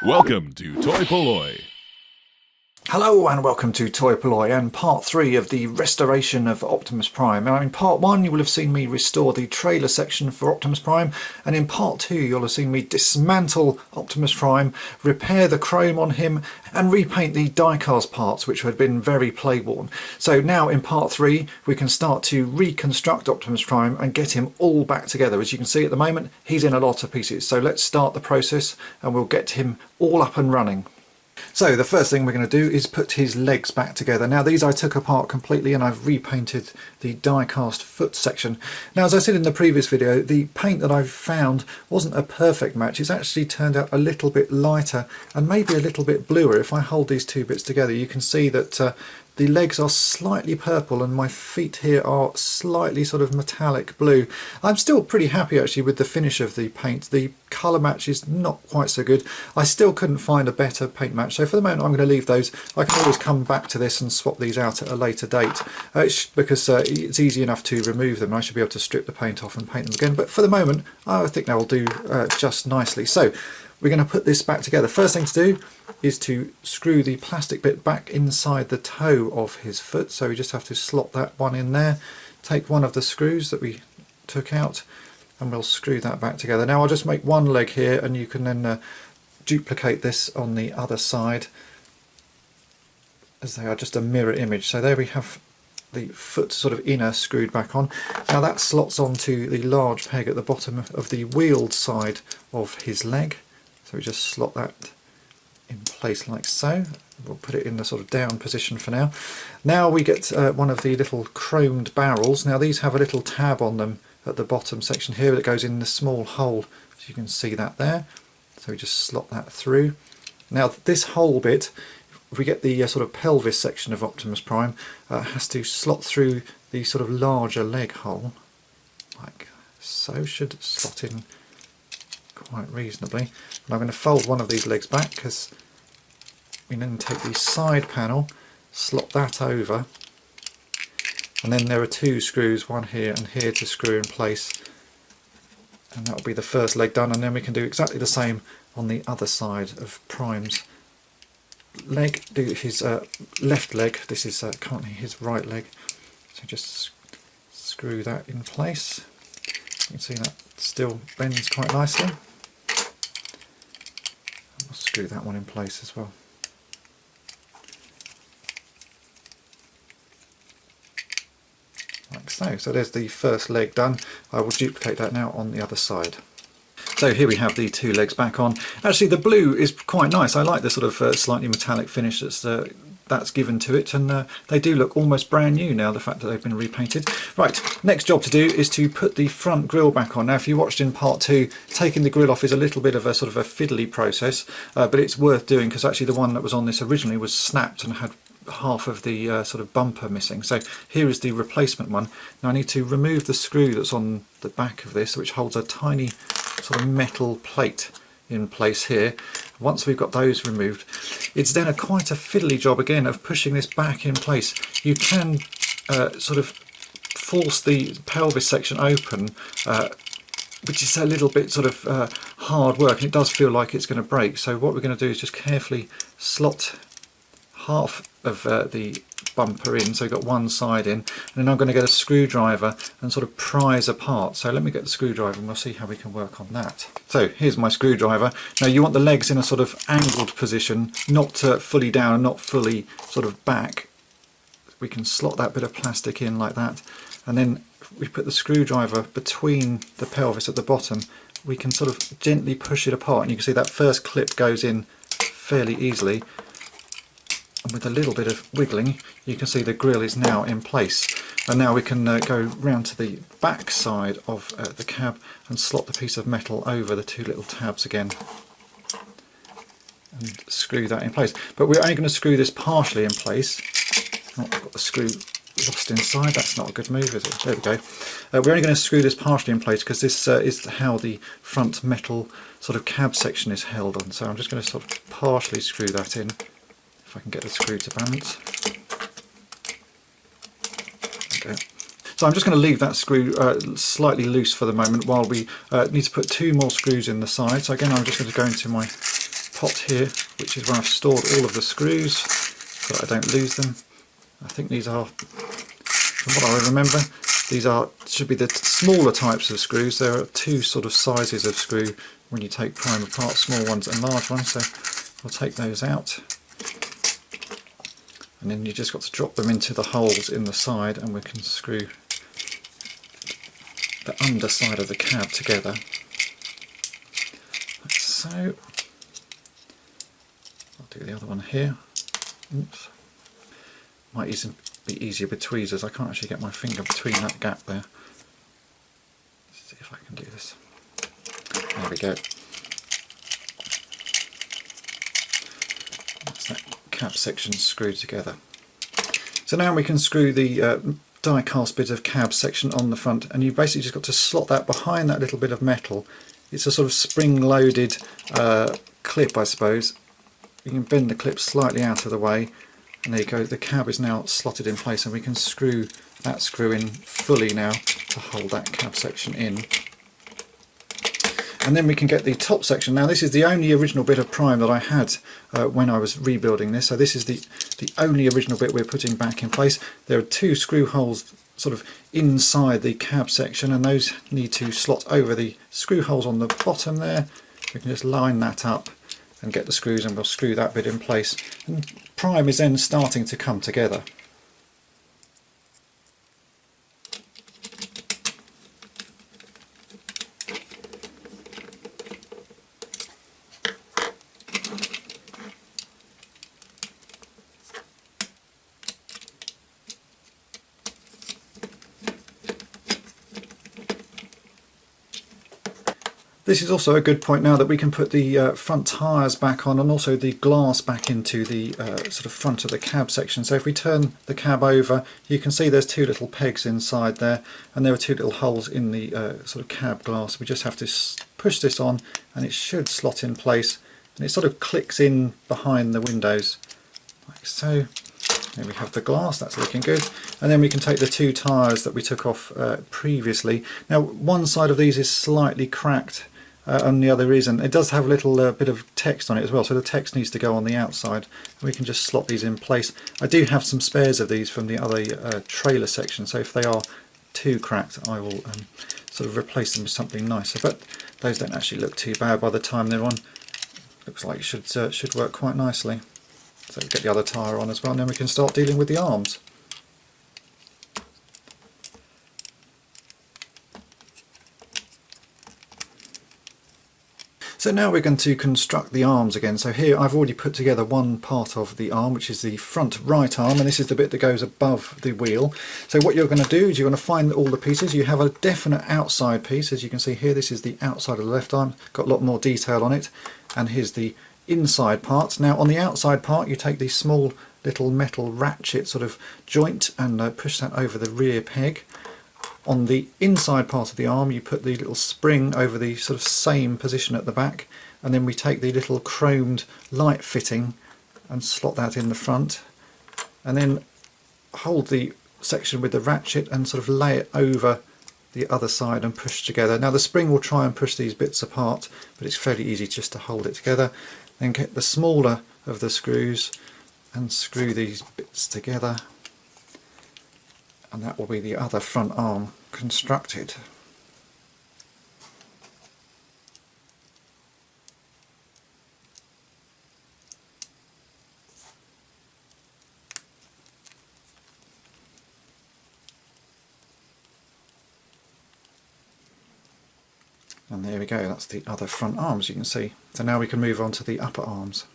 Welcome to toy-polloi. Hello and welcome to toy-polloi and part 3 of the restoration of Optimus Prime. Now in part 1 you will have seen me restore the trailer section for Optimus Prime, and in part 2 you'll have seen me dismantle Optimus Prime, repair the chrome on him and repaint the die-cast parts which had been very play-worn. So now in part 3 we can start to reconstruct Optimus Prime and get him all back together. As you can see at the moment he's in a lot of pieces, so let's start the process and we'll get him all up and running. So the first thing we're going to do is put his legs back together. Now these I took apart completely and I've repainted the die-cast foot section. Now as I said in the previous video, the paint that I found wasn't a perfect match. It's actually turned out a little bit lighter and maybe a little bit bluer. If I hold these two bits together you can see that the legs are slightly purple and my feet here are slightly sort of metallic blue. I'm still pretty happy actually with the finish of the paint. The colour match is not quite so good. I still couldn't find a better paint match, so for the moment I'm going to leave those. I can always come back to this and swap these out at a later date because it's easy enough to remove them. I should be able to strip the paint off and paint them again, but for the moment I think that will do just nicely. So we're going to put this back together. First thing to do is to screw the plastic bit back inside the toe of his foot. So we just have to slot that one in there, take one of the screws that we took out and we'll screw that back together. Now I'll just make one leg here and you can then duplicate this on the other side as they are just a mirror image. So there we have the foot sort of inner screwed back on. Now that slots onto the large peg at the bottom of the wheeled side of his leg. So we just slot that in place like so. We'll put it in the sort of down position for now. Now we get one of the little chromed barrels. Now these have a little tab on them at the bottom section here that goes in the small hole. So you can see that there. So we just slot that through. Now this whole bit, if we get the sort of pelvis section of Optimus Prime, has to slot through the sort of larger leg hole. Like so, should slot in quite reasonably. And I'm going to fold one of these legs back because we then take the side panel, slot that over, and then there are two screws, one here and here, to screw in place, and that will be the first leg done. And then we can do exactly the same on the other side of Prime's leg. Do his left leg. This is currently his right leg, so just screw that in place. You can see that still bends quite nicely. We'll screw that one in place as well. Like so. So there's the first leg done. I will duplicate that now on the other side. So here we have the two legs back on. Actually the blue is quite nice. I like the sort of slightly metallic finish that's given to it, and they do look almost brand new now, the fact that they've been repainted. Right, next job to do is to put the front grille back on. Now if you watched in part 2, taking the grille off is a little bit of a sort of a fiddly process, but it's worth doing because actually the one that was on this originally was snapped and had half of the sort of bumper missing. So here is the replacement one. Now I need to remove the screw that's on the back of this, which holds a tiny sort of metal plate in place here. Once we've got those removed, it's then quite a fiddly job again of pushing this back in place. You can sort of force the pelvis section open, which is a little bit sort of hard work, and it does feel like it's going to break. So what we're going to do is just carefully slot half of the bumper in, so we've got one side in, and then I'm going to get a screwdriver and sort of prise apart. So let me get the screwdriver and we'll see how we can work on that. So here's my screwdriver. Now you want the legs in a sort of angled position, not fully down and not fully sort of back. We can slot that bit of plastic in like that, and then we put the screwdriver between the pelvis at the bottom. We can sort of gently push it apart, and you can see that first clip goes in fairly easily. And with a little bit of wiggling you can see the grille is now in place, and now we can go round to the back side of the cab and slot the piece of metal over the two little tabs again and screw that in place. But we're only going to screw this partially in place. Oh, I've got the screw lost inside, that's not a good move, is it? There we go. We're only going to screw this partially in place because this is how the front metal sort of cab section is held on. So I'm just going to sort of partially screw that in. If I can get the screw to balance. Okay. So I'm just going to leave that screw slightly loose for the moment while we need to put two more screws in the side. So again I'm just going to go into my pot here, which is where I've stored all of the screws so that I don't lose them. I think these are, from what I remember, these should be the smaller types of screws. There are two sort of sizes of screw when you take Prime apart, small ones and large ones, so I'll take those out. And then you just got to drop them into the holes in the side, and we can screw the underside of the cab together, like so. I'll do the other one here. Oops. Might be easier with tweezers. I can't actually get my finger between that gap there. Let's see if I can do this. There we go. That's that cab section screwed together. So now we can screw the die cast bit of cab section on the front, and you basically just got to slot that behind that little bit of metal. It's a sort of spring loaded clip, I suppose. You can bend the clip slightly out of the way, and there you go, the cab is now slotted in place, and we can screw that screw in fully now to hold that cab section in. And then we can get the top section. Now this is the only original bit of Prime that I had when I was rebuilding this, so this is the only original bit we're putting back in place. There are two screw holes sort of inside the cab section, and those need to slot over the screw holes on the bottom there. We can just line that up and get the screws, and we'll screw that bit in place, and Prime is then starting to come together. This is also a good point now that we can put the front tyres back on, and also the glass back into the sort of front of the cab section. So if we turn the cab over, you can see there's two little pegs inside there, and there are two little holes in the sort of cab glass. We just have to push this on, and it should slot in place, and it sort of clicks in behind the windows like so. There we have the glass, that's looking good. And then we can take the two tyres that we took off previously. Now one side of these is slightly cracked, and the other isn't. It does have a little bit of text on it as well, so the text needs to go on the outside. We can just slot these in place. I do have some spares of these from the other trailer section, so if they are too cracked, I will sort of replace them with something nicer. But those don't actually look too bad by the time they're on. Looks like it should work quite nicely. So get the other tyre on as well, and then we can start dealing with the arms. So now we're going to construct the arms again. So here I've already put together one part of the arm, which is the front right arm, and this is the bit that goes above the wheel. So what you're going to do is you're going to find all the pieces. You have a definite outside piece, as you can see here. This is the outside of the left arm, got a lot more detail on it, and here's the inside part. Now on the outside part you take the small little metal ratchet sort of joint and push that over the rear peg. On the inside part of the arm you put the little spring over the sort of same position at the back, and then we take the little chromed light fitting and slot that in the front, and then hold the section with the ratchet and sort of lay it over the other side and push together. Now the spring will try and push these bits apart, but it's fairly easy just to hold it together. Then get the smaller of the screws and screw these bits together, and that will be the other front arm constructed. And there we go, that's the other front arms, you can see. So now we can move on to the upper arms.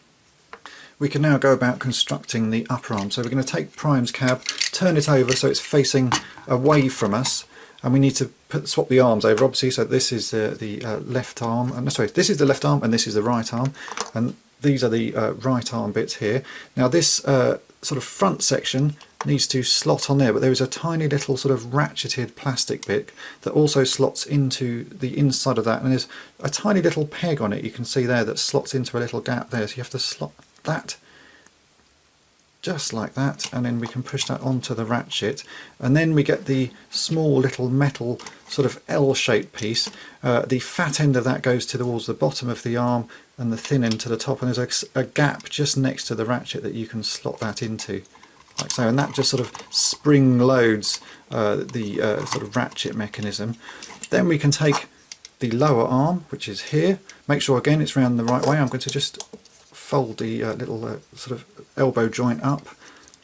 We can now go about constructing the upper arm. So we're going to take Prime's cab, turn it over so it's facing away from us, and we need to swap the arms over, obviously. So this is the left arm, and sorry, this is the left arm and this is the right arm, and these are the right arm bits here. Now this sort of front section needs to slot on there, but there is a tiny little sort of ratcheted plastic bit that also slots into the inside of that, and there's a tiny little peg on it, you can see there, that slots into a little gap there, so you have to slot that just like that, and then we can push that onto the ratchet, and then we get the small little metal sort of L-shaped piece. The fat end of that goes towards the bottom of the arm, and the thin end to the top, and there's a gap just next to the ratchet that you can slot that into, like so, and that just sort of spring loads the sort of ratchet mechanism. Then we can take the lower arm, which is here, make sure again it's round the right way. I'm going to just fold the little sort of elbow joint up,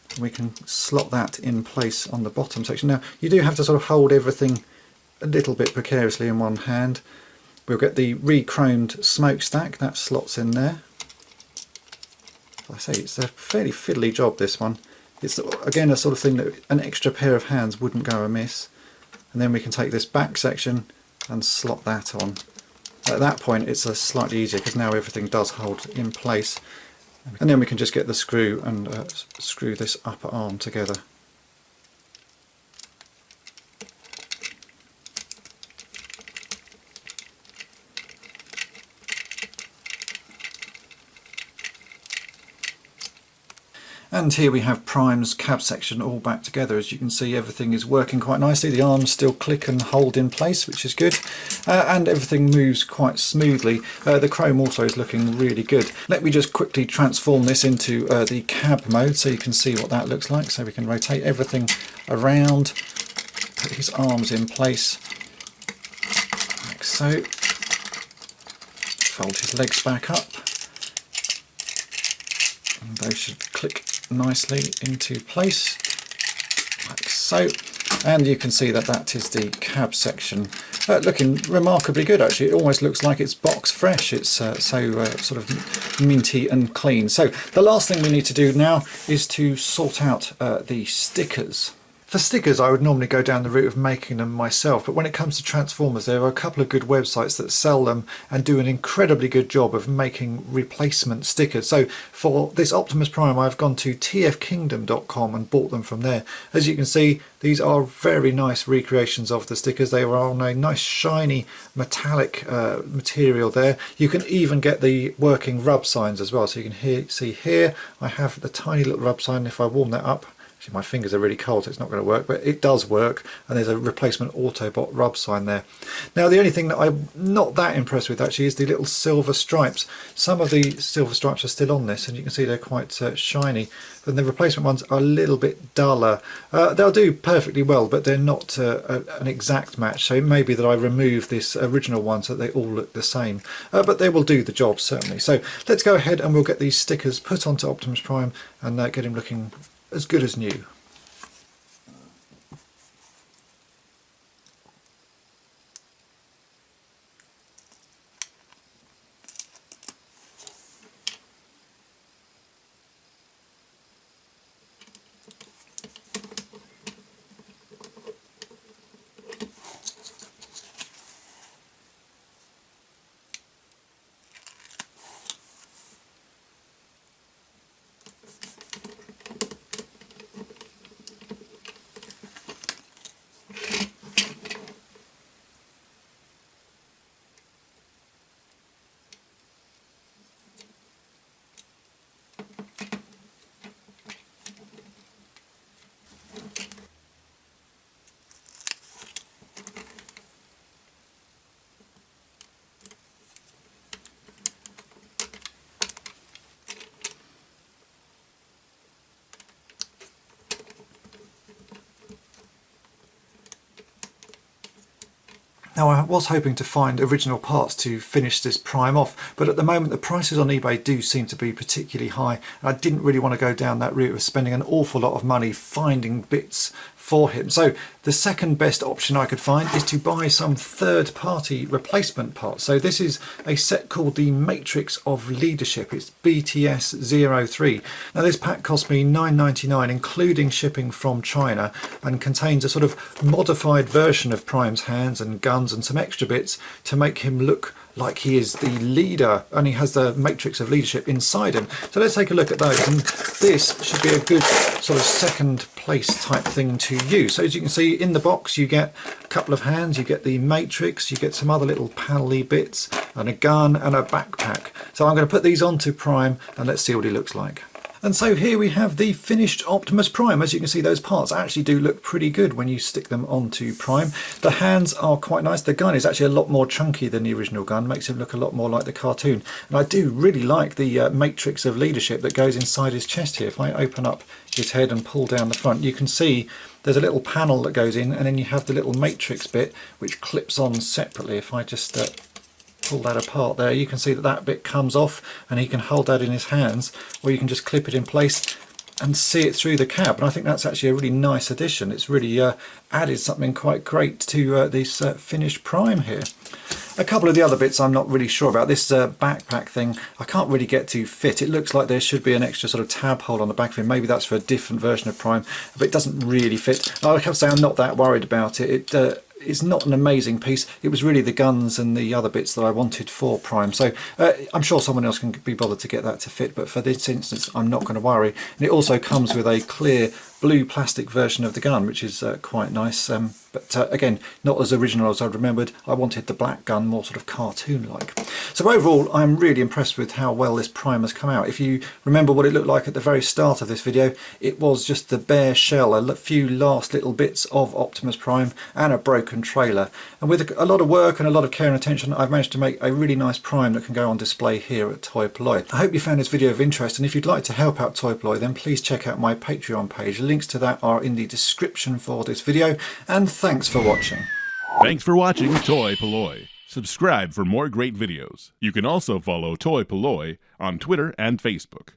and we can slot that in place on the bottom section. Now you do have to sort of hold everything a little bit precariously in one hand. We'll get the re-chromed smokestack, that slots in there. Like I say, it's a fairly fiddly job, this one. It's again a sort of thing that an extra pair of hands wouldn't go amiss. And then we can take this back section and slot that on. At that point it's slightly easier because now everything does hold in place. And then we can just get the screw and screw this upper arm together. And here we have Prime's cab section all back together. As you can see, everything is working quite nicely. The arms still click and hold in place, which is good, and everything moves quite smoothly. The chrome also is looking really good. Let me just quickly transform this into the cab mode so you can see what that looks like. So we can rotate everything around, put his arms in place like so, fold his legs back up, and those should click nicely into place like so, and you can see that that is the cab section, looking remarkably good actually. It almost looks like it's box fresh. It's so sort of minty and clean. So the last thing we need to do now is to sort out the stickers. For stickers I would normally go down the route of making them myself, but when it comes to Transformers there are a couple of good websites that sell them and do an incredibly good job of making replacement stickers. So for this Optimus Prime I've gone to tfkingdom.com and bought them from there. As you can see, these are very nice recreations of the stickers. They are on a nice shiny metallic material there. You can even get the working rub signs as well. So you can see here I have the tiny little rub sign. If I warm that up, actually my fingers are really cold so it's not going to work, but it does work, and there's a replacement Autobot rub sign there. Now the only thing that I'm not that impressed with actually is the little silver stripes. Some of the silver stripes are still on this and you can see they're quite shiny, but the replacement ones are a little bit duller. They'll do perfectly well, but they're not an exact match, so it may be that I remove this original one so that they all look the same, but they will do the job certainly. So let's go ahead and we'll get these stickers put onto Optimus Prime and get him looking as good as new. Now I was hoping to find original parts to finish this Prime off, but at the moment the prices on eBay do seem to be particularly high, and I didn't really want to go down that route of spending an awful lot of money finding bits for him. So the second best option I could find is to buy some third-party replacement parts. So this is a set called the Matrix of Leadership. It's BTS03. Now this pack cost me $9.99 including shipping from China, and contains a sort of modified version of Prime's hands and guns and some extra bits to make him look like he is the leader, and he has the Matrix of Leadership inside him. So let's take a look at those, and this should be a good sort of second place type thing to use. So as you can see in the box you get a couple of hands, you get the Matrix, you get some other little panel-y bits and a gun and a backpack. So I'm going to put these onto Prime and let's see what he looks like. And so here we have the finished Optimus Prime. As you can see, those parts actually do look pretty good when you stick them onto Prime. The hands are quite nice. The gun is actually a lot more chunky than the original gun, makes him look a lot more like the cartoon. And I do really like the matrix of leadership that goes inside his chest here. If I open up his head and pull down the front, you can see there's a little panel that goes in, and then you have the little matrix bit which clips on separately. If I just pull that apart there, you can see that that bit comes off, and he can hold that in his hands, or you can just clip it in place and see it through the cab. And I think that's actually a really nice addition. It's really added something quite great to this finished Prime here. A couple of the other bits I'm not really sure about. This backpack thing I can't really get to fit. It looks like there should be an extra sort of tab hole on the back of it. Maybe that's for a different version of Prime, but it doesn't really fit. I have to say I'm not that worried about it. It's not an amazing piece. It was really the guns and the other bits that I wanted for Prime. So I'm sure someone else can be bothered to get that to fit, but for this instance I'm not going to worry. And it also comes with a clear blue plastic version of the gun, which is quite nice. But again, not as original as I remembered. I wanted the black gun more sort of cartoon-like. So overall, I'm really impressed with how well this Prime has come out. If you remember what it looked like at the very start of this video, it was just the bare shell, a few last little bits of Optimus Prime and a broken trailer. And with a lot of work and a lot of care and attention, I've managed to make a really nice Prime that can go on display here at toy-polloi. I hope you found this video of interest, and if you'd like to help out toy-polloi, then please check out my Patreon page. Links to that are in the description for this video, and thanks for watching. Thanks for watching toy-polloi. Subscribe for more great videos. You can also follow toy-polloi on Twitter and Facebook.